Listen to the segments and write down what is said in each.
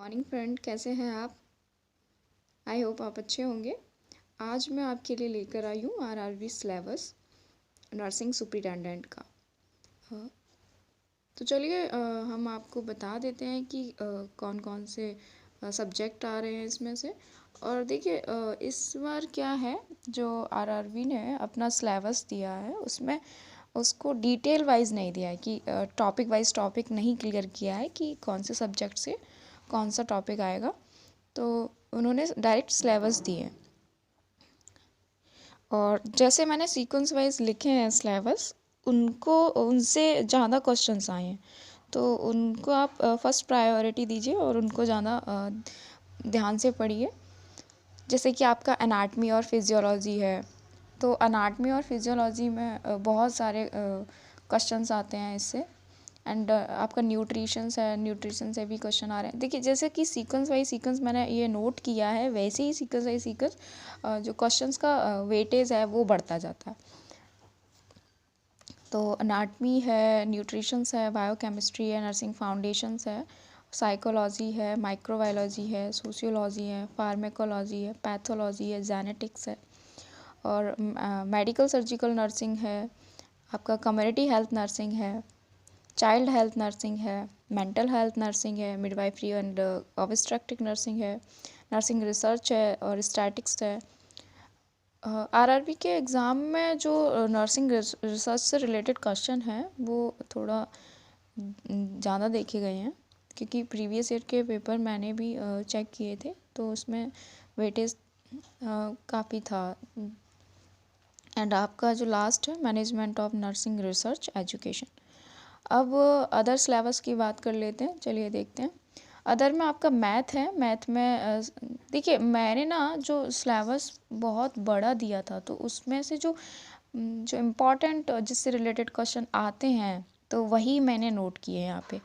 Morning friend, कैसे हैं आप? आई होप आप अच्छे होंगे। आज मैं आपके लिए लेकर आई हूँ आरआरबी सिलेबस नर्सिंग सुपरिटेंडेंट का। हाँ, तो चलिए हम आपको बता देते हैं कि कौन कौन से सब्जेक्ट आ रहे हैं इसमें से। और देखिए इस बार क्या है, जो आरआरबी ने अपना सिलेबस दिया है उसमें उसको डिटेल वाइज नहीं दिया है कि टॉपिक वाइज टॉपिक नहीं क्लियर किया है कि कौन से सब्जेक्ट से कौन सा टॉपिक आएगा। तो उन्होंने डायरेक्ट सिलेबस दिए और जैसे मैंने सीक्वेंस वाइज लिखे हैं सिलेबस, उनको उनसे ज़्यादा क्वेश्चंस आए हैं। तो उनको आप फर्स्ट प्रायोरिटी दीजिए और उनको ज़्यादा ध्यान से पढ़िए। जैसे कि आपका एनाटमी और फिजियोलॉजी है, तो एनाटमी और फिजियोलॉजी में बहुत सारे क्वेश्चंस आते हैं इससे। एंड आपका न्यूट्रिशंस है, न्यूट्रिशन से भी क्वेश्चन आ रहे हैं। देखिए जैसे कि सीक्वेंस वाइज सीक्वेंस मैंने ये नोट किया है, वैसे ही सीक्वेंस वाइज सीक्वेंस जो क्वेश्चंस का वेटेज है वो बढ़ता जाता है। तो अनाटमी है, न्यूट्रिशंस है, बायोकेमिस्ट्री है, नर्सिंग फाउंडेशंस है, साइकोलॉजी है, माइक्रोबायोलॉजी है, सोशियोलॉजी है, फार्मेकोलॉजी है, पैथोलॉजी है, जेनेटिक्स है और मेडिकल सर्जिकल नर्सिंग है, आपका कम्युनिटी हेल्थ नर्सिंग है, चाइल्ड हेल्थ नर्सिंग है, मेंटल हेल्थ नर्सिंग है, मिडवाइफरी एंड ऑब्स्टेट्रिक नर्सिंग है, नर्सिंग रिसर्च है और स्टैटिक्स है। आरआरबी के एग्ज़ाम में जो नर्सिंग रिसर्च से रिलेटेड क्वेश्चन हैं वो थोड़ा ज़्यादा देखे गए हैं, क्योंकि प्रीवियस ईयर के पेपर मैंने भी चेक किए थे, तो उसमें वेटेज काफ़ी था। एंड आपका जो लास्ट है management of nursing research education. अब अदर सिलेबस की बात कर लेते हैं, चलिए देखते हैं। अदर में आपका मैथ है। मैथ में देखिए मैंने ना जो सिलेबस बहुत बड़ा दिया था, तो उसमें से जो इम्पोर्टेंट जिससे रिलेटेड क्वेश्चन आते हैं तो वही मैंने नोट किए हैं यहाँ पे।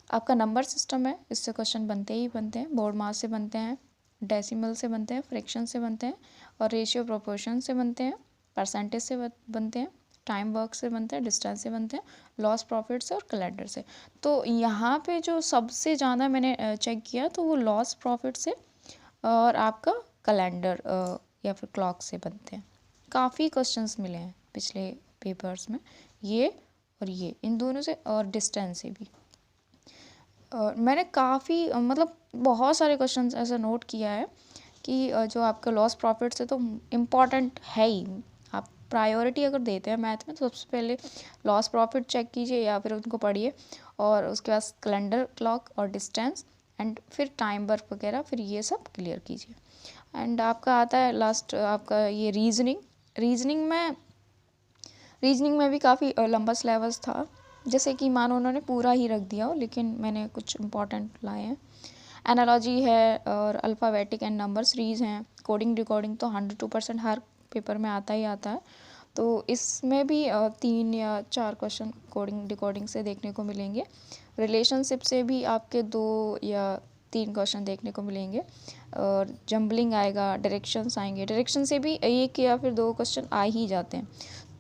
आपका नंबर सिस्टम है, इससे क्वेश्चन बनते ही बनते हैं। बोर्ड मास से बनते हैं, डेसिमल से बनते हैं, फ्रैक्शन से बनते हैं और रेशियो प्रोपोर्शन से बनते हैं, परसेंटेज से बनते हैं, टाइम वर्क से बनते हैं, डिस्टेंस से बनते हैं, लॉस प्रॉफिट से और कैलेंडर से। तो यहाँ पे जो सबसे ज़्यादा मैंने चेक किया तो वो लॉस प्रॉफिट से और आपका कैलेंडर या फिर क्लॉक से बनते हैं। काफ़ी क्वेश्चंस मिले हैं पिछले पेपर्स में, ये और ये इन दोनों से और डिस्टेंस से भी। मैंने काफ़ी मतलब बहुत सारे क्वेश्चंस ऐसा नोट किया है कि जो आपका लॉस प्रॉफिट से तो इम्पॉर्टेंट है ही। आप प्रायोरिटी अगर देते हैं मैथ में तो सबसे पहले लॉस प्रॉफिट चेक कीजिए या फिर उनको पढ़िए, और उसके बाद कैलेंडर, क्लॉक और डिस्टेंस एंड फिर टाइम वर्क वगैरह, फिर ये सब क्लियर कीजिए। एंड आपका आता है लास्ट आपका ये रीजनिंग में भी काफ़ी लंबा सिलेबस था। जैसे कि मानो उन्होंने पूरा ही रख दिया हो, लेकिन मैंने कुछ इम्पोर्टेंट लाए हैं। एनालॉजी है और अल्फ़ाबेटिक एंड नंबर सीरीज़ हैं। कोडिंग डिकोडिंग तो 102% हर पेपर में आता ही आता है, तो इसमें भी 3 या 4 क्वेश्चन कोडिंग डिकोडिंग से देखने को मिलेंगे। रिलेशनशिप से भी आपके 2 या 3 क्वेश्चन देखने को मिलेंगे और जंबलिंग आएगा, डायरेक्शंस आएंगे। डायरेक्शन से भी 1 या फिर 2 क्वेश्चन आ ही जाते हैं,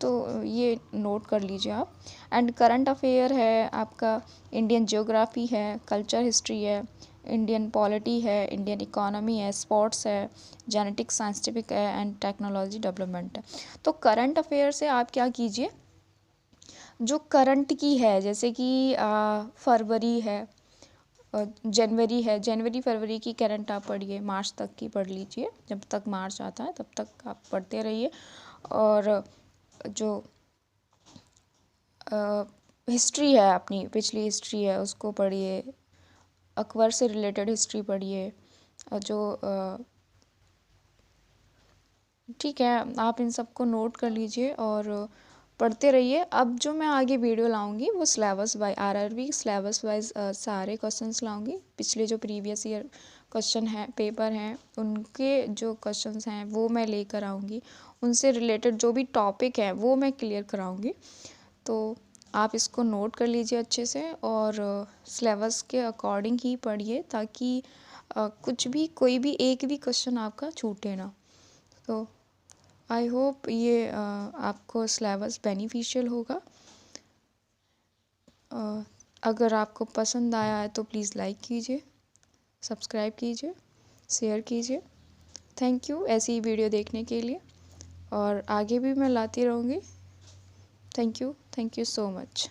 तो ये नोट कर लीजिए आप। एंड करंट अफेयर है आपका, इंडियन ज्योग्राफी है, कल्चर हिस्ट्री है, इंडियन पॉलिटी है, इंडियन इकोनॉमी है, स्पोर्ट्स है, जेनेटिक्स साइंटिफिक है एंड टेक्नोलॉजी डेवलपमेंट है। तो करंट अफेयर से आप क्या कीजिए, जो करंट की है, जैसे कि फरवरी है, जनवरी फरवरी की करंट आप पढ़िए, मार्च तक की पढ़ लीजिए, जब तक मार्च आता है तब तक आप पढ़ते रहिए। और जो हिस्ट्री है, अपनी पिछली हिस्ट्री है उसको पढ़िए, अकबर से रिलेटेड हिस्ट्री पढ़िए। जो ठीक है, आप इन सबको नोट कर लीजिए और पढ़ते रहिए। अब जो मैं आगे वीडियो लाऊंगी वो syllabus wise RRB syllabus wise सारे क्वेश्चंस लाऊंगी। पिछले जो प्रीवियस ईयर क्वेश्चन हैं, पेपर हैं, उनके जो क्वेश्चंस हैं वो मैं लेकर आऊँगी। उनसे रिलेटेड जो भी टॉपिक है वो मैं क्लियर कराऊँगी। तो आप इसको नोट कर लीजिए अच्छे से और सिलेबस के अकॉर्डिंग ही पढ़िए, ताकि कुछ भी कोई भी एक भी क्वेश्चन आपका छूटे ना। तो आई होप ये आपको सिलेबस बेनिफिशियल होगा। अगर आपको पसंद आया है तो प्लीज़ लाइक कीजिए। सब्सक्राइब कीजिए, शेयर कीजिए। थैंक यू ऐसी ही वीडियो देखने के लिए, और आगे भी मैं लाती रहूँगी। Thank you so much.